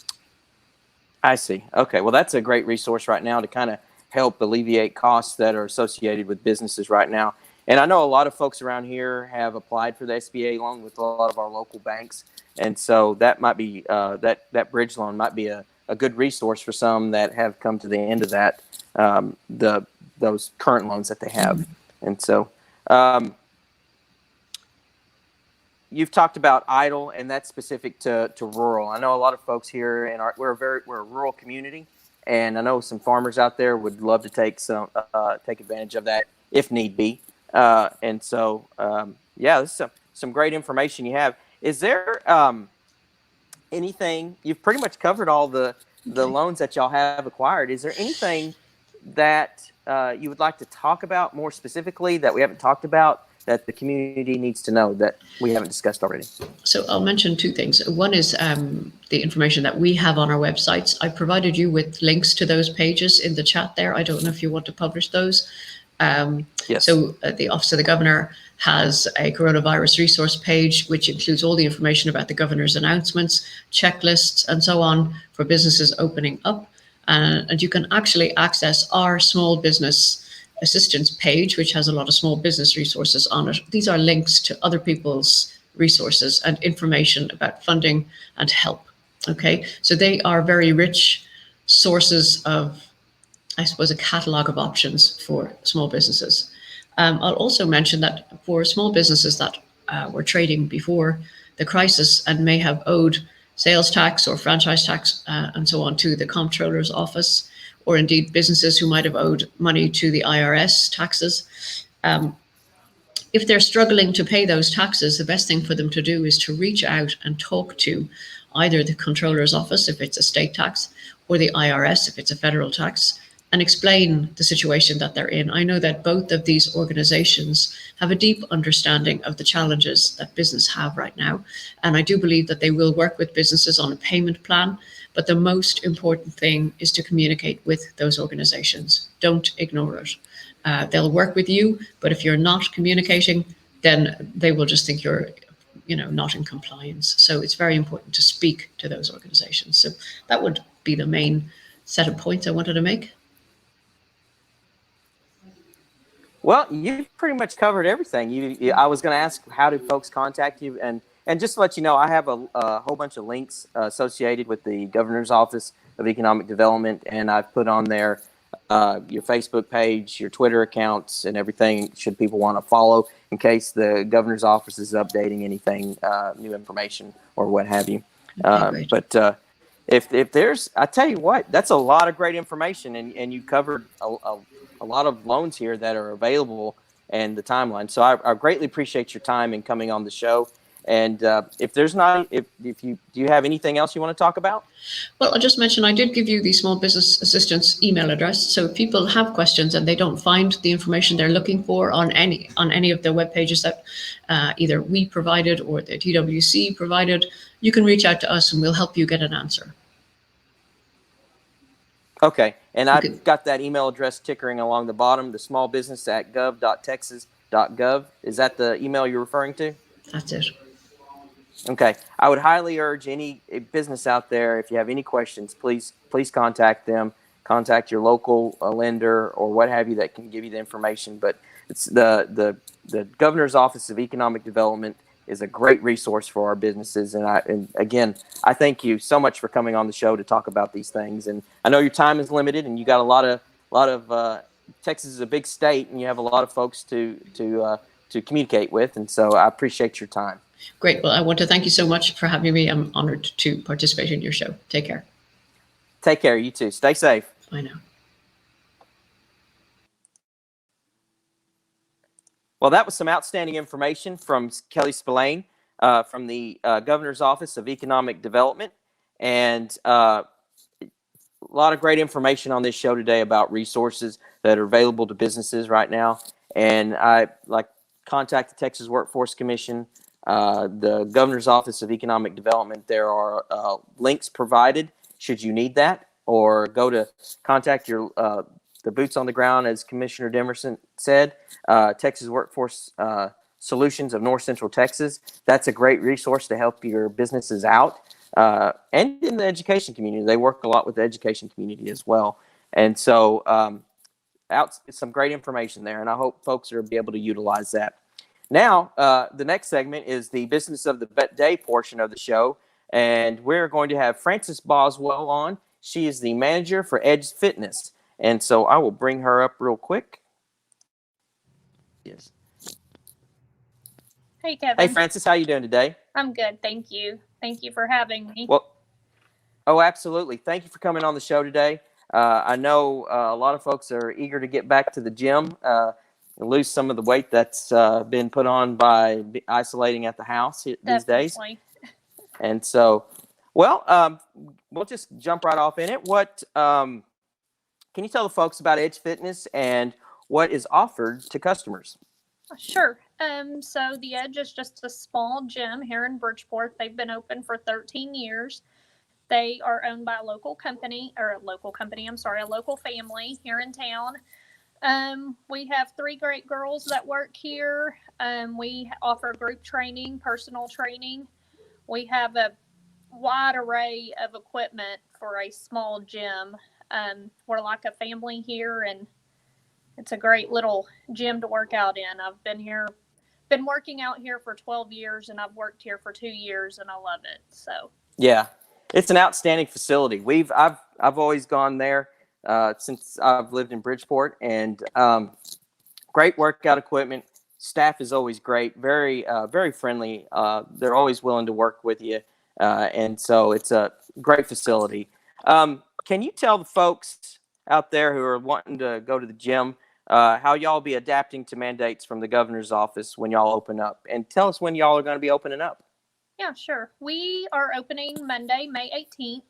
[SPEAKER 1] I see. Okay. Well, that's a great resource right now to kind of help alleviate costs that are associated with businesses right now. And I know a lot of folks around here have applied for the SBA loan with a lot of our local banks. And so that might be, that bridge loan might be a good resource for some that have come to the end of that, those current loans that they have. And so, you've talked about idle, and that's specific to rural. I know a lot of folks here in we're a rural community, and I know some farmers out there would love to take advantage of that if need be. And so, yeah, this is some great information you have. Is there anything, you've pretty much covered all the loans that y'all have acquired. Is there anything that you would like to talk about more specifically that we haven't talked about, that the community needs to know that we haven't discussed already?
[SPEAKER 4] So I'll mention two things. One is the information that we have on our websites. I provided you with links to those pages in the chat there. I don't know if you want to publish those.
[SPEAKER 1] Yes.
[SPEAKER 4] So the Office of the Governor has a coronavirus resource page, which includes all the information about the governor's announcements, checklists, and so on for businesses opening up. And you can actually access our small business assistance page, which has a lot of small business resources on it. These are links to other people's resources and information about funding and help. Okay, so they are very rich sources of, I suppose, a catalog of options for small businesses. I'll also mention that for small businesses that were trading before the crisis and may have owed sales tax or franchise tax and so on to the comptroller's office, or indeed businesses who might have owed money to the IRS taxes. If they're struggling to pay those taxes, the best thing for them to do is to reach out and talk to either the comptroller's office, if it's a state tax, or the IRS, if it's a federal tax, and explain the situation that they're in. I know that both of these organizations have a deep understanding of the challenges that business have right now. And I do believe that they will work with businesses on a payment plan. But the most important thing is to communicate with those organizations. Don't ignore it. They'll work with you, but if you're not communicating, then they will just think you're, not in compliance. So it's very important to speak to those organizations. So that would be the main set of points I wanted to make.
[SPEAKER 1] Well, you've pretty much covered everything. I was going to ask, how do folks contact you? And just to let you know, I have a whole bunch of links associated with the Governor's Office of Economic Development, and I've put on there your Facebook page, your Twitter accounts, and everything, should people want to follow, in case the Governor's Office is updating anything, new information or what have you.
[SPEAKER 4] Okay,
[SPEAKER 1] but if there's, I tell you what, that's a lot of great information, and you covered a lot of loans here that are available and the timeline. So I greatly appreciate your time in coming on the show. And if there's not, do you have anything else you want to talk about?
[SPEAKER 4] Well, I'll just mention I did give you the small business assistance email address. So if people have questions and they don't find the information they're looking for on any of the web pages that either we provided or the TWC provided, you can reach out to us and we'll help you get an answer.
[SPEAKER 1] Okay. And I've got that email address tickering along the bottom, the smallbusiness@gov.texas.gov. Is that the email you're referring to?
[SPEAKER 4] That's it.
[SPEAKER 1] Okay. I would highly urge any business out there, if you have any questions, please contact them. contact your local lender or what have you that can give you the information. But it's the Governor's Office of Economic Development is a great resource for our businesses. And again, I thank you so much for coming on the show to talk about these things. And I know your time is limited, and you got a lot of Texas is a big state, and you have a lot of folks to communicate with. And so I appreciate your time.
[SPEAKER 4] Great. Well, I want to thank you so much for having me. I'm honored to participate in your show. Take care.
[SPEAKER 1] Take care. You too. Stay safe.
[SPEAKER 4] I know.
[SPEAKER 1] Well, that was some outstanding information from Kelly Spillane from the Governor's Office of Economic Development. And a lot of great information on this show today about resources that are available to businesses right now. And I contact the Texas Workforce Commission, the Governor's Office of Economic Development. There are links provided should you need that, or go to contact your the boots on the ground, as Commissioner Demerson said, Texas Workforce Solutions of North Central Texas. That's a great resource to help your businesses out. And in the education community, they work a lot with the education community as well. And so some great information there, and I hope folks will be able to utilize that. Now, the next segment is the business of the day portion of the show, and we're going to have Frances Boswell on. She is the manager for Edge Fitness, and so I will bring her up real quick. Yes.
[SPEAKER 5] Hey, Kevin.
[SPEAKER 1] Hey, Frances, how you doing today?
[SPEAKER 5] I'm good, thank you. Thank you for having me.
[SPEAKER 1] Well, oh, absolutely. Thank you for coming on the show today. I know a lot of folks are eager to get back to the gym and lose some of the weight that's been put on by isolating at the house these days.
[SPEAKER 5] Definitely.
[SPEAKER 1] And so, well, we'll just jump right off in it. What can you tell the folks about Edge Fitness and what is offered to customers?
[SPEAKER 5] Sure. So the Edge is just a small gym here in Bridgeport. They've been open for 13 years. They are owned by a local family here in town. We have 3 great girls that work here. We offer group training, personal training. We have a wide array of equipment for a small gym. We're like a family here, and it's a great little gym to work out in. I've been working out here for 12 years, and I've worked here for 2 years, and I love it. So
[SPEAKER 1] yeah, it's an outstanding facility. I've always gone there since I've lived in Bridgeport, and great workout equipment. Staff is always great, very friendly. They're always willing to work with you, and so it's a great facility. Can you tell the folks out there who are wanting to go to the gym how y'all be adapting to mandates from the governor's office when y'all open up? And tell us when y'all are going to be opening up.
[SPEAKER 5] yeah, sure. We are opening Monday, May 18th.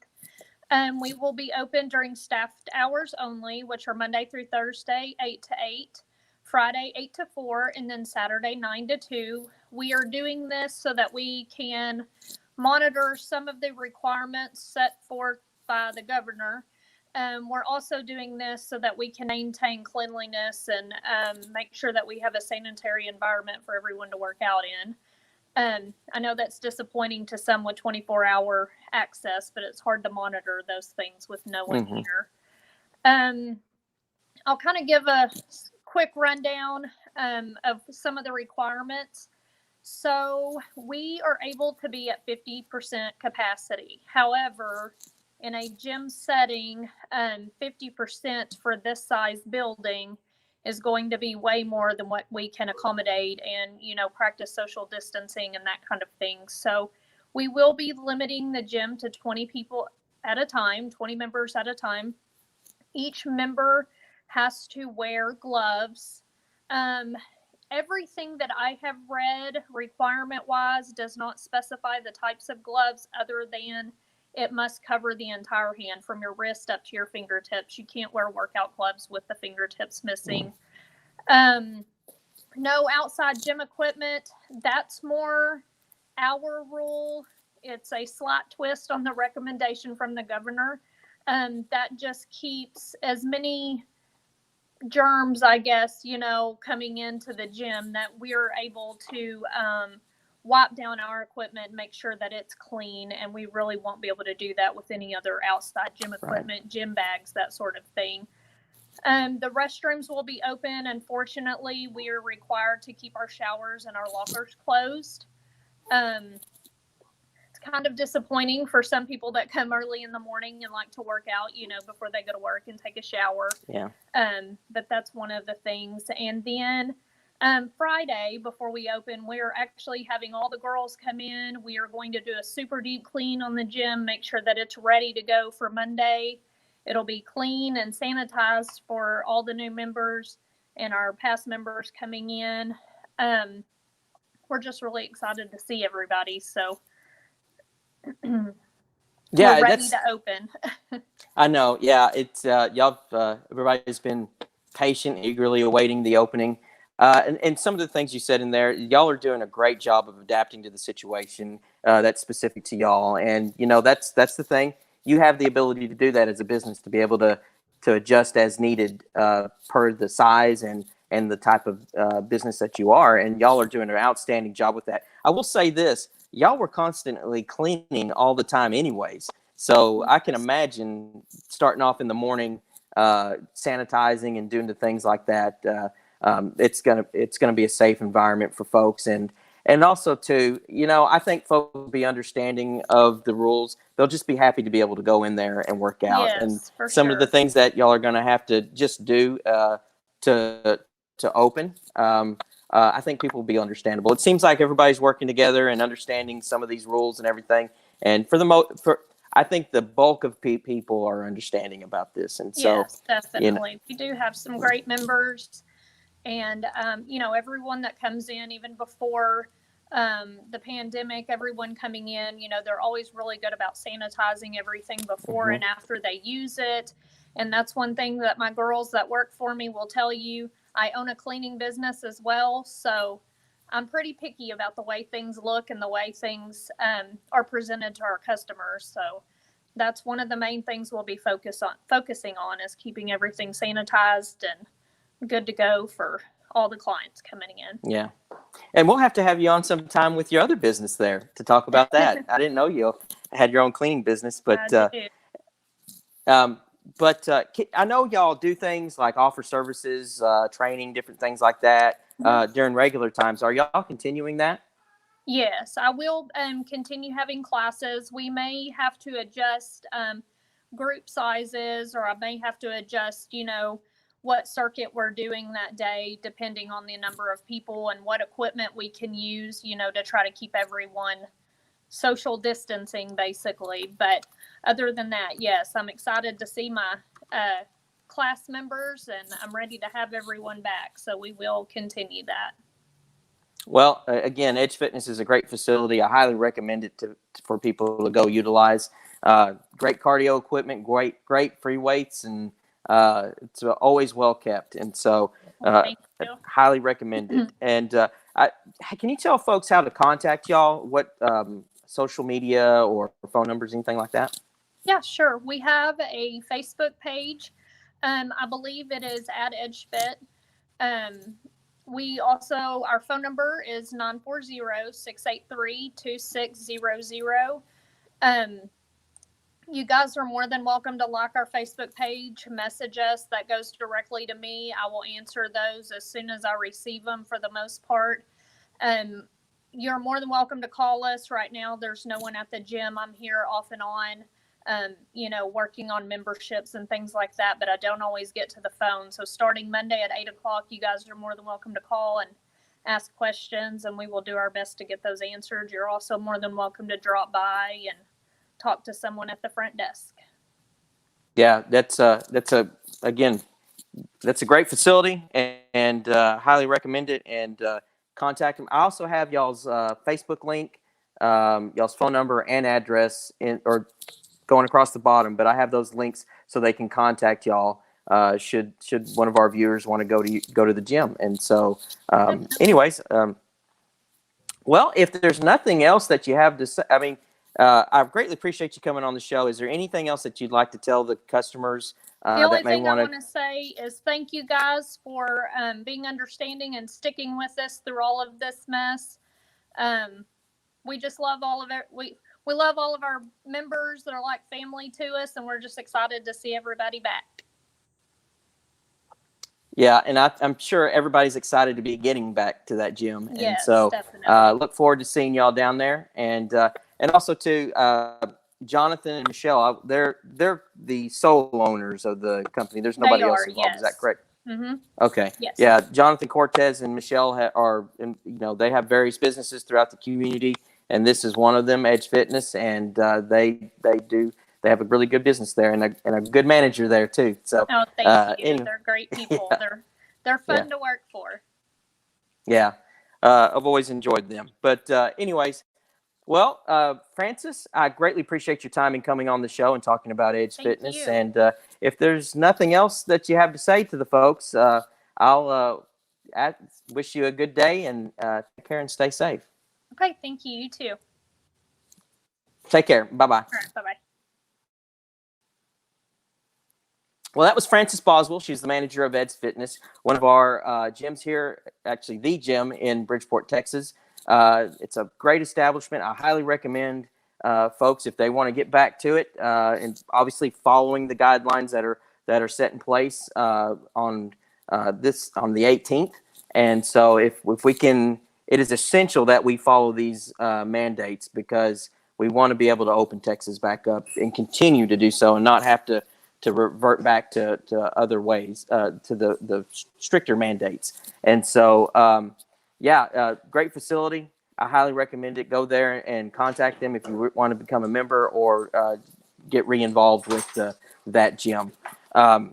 [SPEAKER 5] We will be open during staffed hours only, which are Monday through Thursday, 8 to 8, Friday, 8 to 4, and then Saturday, 9 to 2. We are doing this so that we can monitor some of the requirements set forth by the governor. We're also doing this so that we can maintain cleanliness and make sure that we have a sanitary environment for everyone to work out in. I know that's disappointing to some with 24-hour access, but it's hard to monitor those things with no one here. I'll kind of give a quick rundown of some of the requirements. So we are able to be at 50% capacity. However, in a gym setting, 50% for this size building is going to be way more than what we can accommodate and, practice social distancing and that kind of thing. So we will be limiting the gym to 20 people at a time, 20 members at a time. Each member has to wear gloves. Everything that I have read requirement-wise does not specify the types of gloves other than it must cover the entire hand from your wrist up to your fingertips. You can't wear workout gloves with the fingertips missing. No outside gym equipment. That's more our rule. It's a slight twist on the recommendation from the governor. That just keeps as many germs, I guess, coming into the gym that we're able to wipe down our equipment, make sure that it's clean, and we really won't be able to do that with any other outside gym equipment, gym bags, that sort of thing. The restrooms will be open. Unfortunately, we are required to keep our showers and our lockers closed. It's kind of disappointing for some people that come early in the morning and like to work out, before they go to work and take a shower.
[SPEAKER 1] Yeah.
[SPEAKER 5] But that's one of the things. And then Friday, before we open, we're actually having all the girls come in. We are going to do a super deep clean on the gym, make sure that it's ready to go for Monday. It'll be clean and sanitized for all the new members and our past members coming in. We're just really excited to see everybody. So
[SPEAKER 1] Yeah,
[SPEAKER 5] we're ready to open.
[SPEAKER 1] I know. Yeah, it's y'all. Everybody's been patient, eagerly awaiting the opening. And some of the things you said in there, y'all are doing a great job of adapting to the situation that's specific to y'all. And that's the thing. You have the ability to do that as a business, to be able to adjust as needed per the size and the type of business that you are. And y'all are doing an outstanding job with that. I will say this: y'all were constantly cleaning all the time, anyways. So I can imagine starting off in the morning, sanitizing and doing the things like that. It's gonna be a safe environment for folks, and also too, I think folks will be understanding of the rules. They'll just be happy to be able to go in there and work out.
[SPEAKER 5] Yes,
[SPEAKER 1] And
[SPEAKER 5] for
[SPEAKER 1] some
[SPEAKER 5] sure.
[SPEAKER 1] of the things that y'all are gonna have to just do to open. I think people will be understandable. It seems like everybody's working together and understanding some of these rules and everything. And I think the bulk of people are understanding about this. And so,
[SPEAKER 5] yes, definitely. We do have some great members. And, everyone that comes in, even before the pandemic, everyone coming in, they're always really good about sanitizing everything before and after they use it. And that's one thing that my girls that work for me will tell you. I own a cleaning business as well. So I'm pretty picky about the way things look and the way things are presented to our customers. So that's one of the main things we'll be focusing on is keeping everything sanitized and good to go for all the clients coming in.
[SPEAKER 1] Yeah. And we'll have to have you on sometime with your other business there to talk about that. I didn't know you had your own cleaning business, but I know y'all do things like offer services, training, different things like that during regular times. Are y'all continuing that?
[SPEAKER 5] Yes, I will continue having classes. We may have to adjust group sizes, or I may have to adjust, what circuit we're doing that day, depending on the number of people and what equipment we can use, to try to keep everyone social distancing, basically. But other than that, yes, I'm excited to see my class members, and I'm ready to have everyone back. So we will continue that. Well,
[SPEAKER 1] again, Edge Fitness is a great facility. I highly recommend it for people to go utilize. Great cardio equipment, great free weights, and it's always well kept. And so highly recommend it. And can you tell folks how to contact y'all? What social media or phone numbers, anything like that?
[SPEAKER 5] Yeah, sure. We have a Facebook page. I believe it is at EdgeFit. We also, our phone number is 940-683-2600. You guys are more than welcome to like our Facebook page, message us. That goes directly to me. I will answer those as soon as I receive them for the most part. You're more than welcome to call us. Right now, there's no one at the gym. I'm here off and on, working on memberships and things like that, but I don't always get to the phone. So starting Monday at 8:00, you guys are more than welcome to call and ask questions, and we will do our best to get those answered. You're also more than welcome to drop by and talk to someone at the front desk.
[SPEAKER 1] Yeah, that's a great facility, and highly recommend it, and contact them. I also have y'all's Facebook link, y'all's phone number and address or going across the bottom, but I have those links so they can contact y'all should one of our viewers want to go to the gym. And so anyways, well, if there's nothing else that you have to say, I greatly appreciate you coming on the show. Is there anything else that you'd like to tell the customers
[SPEAKER 5] the only
[SPEAKER 1] that may
[SPEAKER 5] thing
[SPEAKER 1] want
[SPEAKER 5] I want to say is thank you guys for being understanding and sticking with us through all of this mess. we just love all of it. We love all of our members that are like family to us, and we're just excited to see everybody back.
[SPEAKER 1] Yeah, and I'm sure everybody's excited to be getting back to that gym. And
[SPEAKER 5] Yes,
[SPEAKER 1] so
[SPEAKER 5] definitely.
[SPEAKER 1] look forward to seeing y'all down there. And also to Jonathan and Michelle, they're the sole owners of the company. There's nobody else involved. Is that
[SPEAKER 5] Yes.
[SPEAKER 1] correct?
[SPEAKER 5] Mm-hmm.
[SPEAKER 1] Okay.
[SPEAKER 5] Yes.
[SPEAKER 1] Yeah, Jonathan Cortez and Michelle they have various businesses throughout the community, and this is one of them, Edge Fitness, and they have a really good business there and a good manager there too. So
[SPEAKER 5] Oh, thank you.
[SPEAKER 1] anyway,
[SPEAKER 5] They're great people.
[SPEAKER 1] yeah.
[SPEAKER 5] They're fun
[SPEAKER 1] Yeah.
[SPEAKER 5] to work for.
[SPEAKER 1] Yeah, I've always enjoyed them. But anyways, well, Francis, I greatly appreciate your time in coming on the show and talking about Edge
[SPEAKER 5] Thank
[SPEAKER 1] Fitness.
[SPEAKER 5] you.
[SPEAKER 1] And if there's nothing else that you have to say to the folks, I'll wish you a good day and take care and stay safe.
[SPEAKER 5] Okay, thank you. You too.
[SPEAKER 1] Take care. Bye-bye.
[SPEAKER 5] All right, bye-bye.
[SPEAKER 1] Well, that was Frances Boswell. She's the manager of Ed's Fitness, one of our gyms here, actually the gym in Bridgeport, Texas. It's a great establishment. I highly recommend folks, if they want to get back to it, and obviously following the guidelines that are set in place on the 18th. And so if we can, it is essential that we follow these mandates, because we want to be able to open Texas back up and continue to do so and not have to revert back to other ways, to the stricter mandates. And so, great facility. I highly recommend it. Go there and contact them if you want to become a member or get re-involved with that gym. I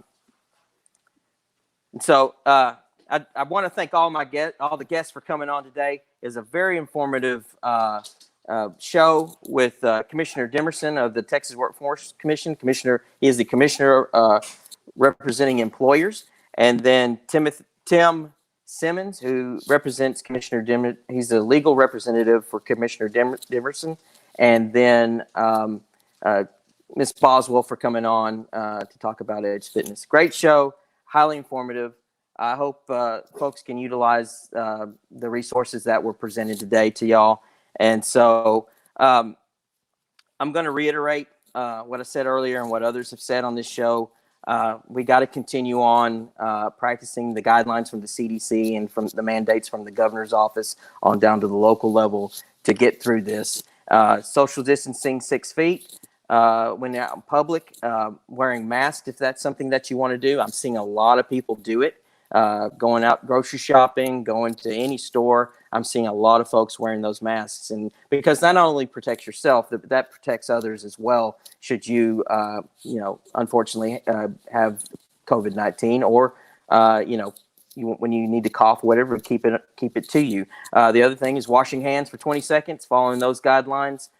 [SPEAKER 1] want to thank all the guests for coming on today. It's a very informative show with Commissioner Demerson of the Texas Workforce Commission. He is the commissioner representing employers, and then Tim SImmons, who represents Commissioner Demerson. He's the legal representative for Commissioner Demerson, and then Ms. Boswell for coming on to talk about Edge Fitness. Great show, highly informative. I hope folks can utilize the resources that were presented today to y'all. And so I'm going to reiterate what I said earlier and what others have said on this show. We got to continue on practicing the guidelines from the CDC and from the mandates from the governor's office on down to the local level to get through this. Social distancing 6 feet when out in public, wearing masks if that's something that you want to do. I'm seeing a lot of people do it. Going out grocery shopping, going to any store, I'm seeing a lot of folks wearing those masks, and because not only protects yourself, that protects others as well. Should you, unfortunately, have COVID-19, or when you need to cough, whatever, keep it to you. The other thing is washing hands for 20 seconds, following those guidelines.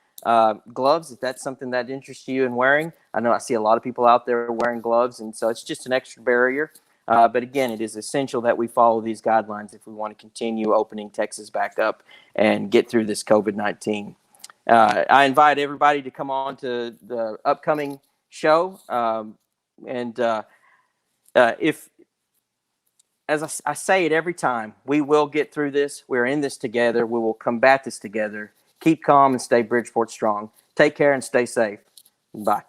[SPEAKER 1] Gloves, if that's something that interests you in wearing. I know I see a lot of people out there wearing gloves, and so it's just an extra barrier. But again, it is essential that we follow these guidelines if we want to continue opening Texas back up and get through this COVID-19. I invite everybody to come on to the upcoming show. If, as I say it every time, we will get through this. We're in this together. We will combat this together. Keep calm and stay Bridgeport strong. Take care and stay safe. Bye.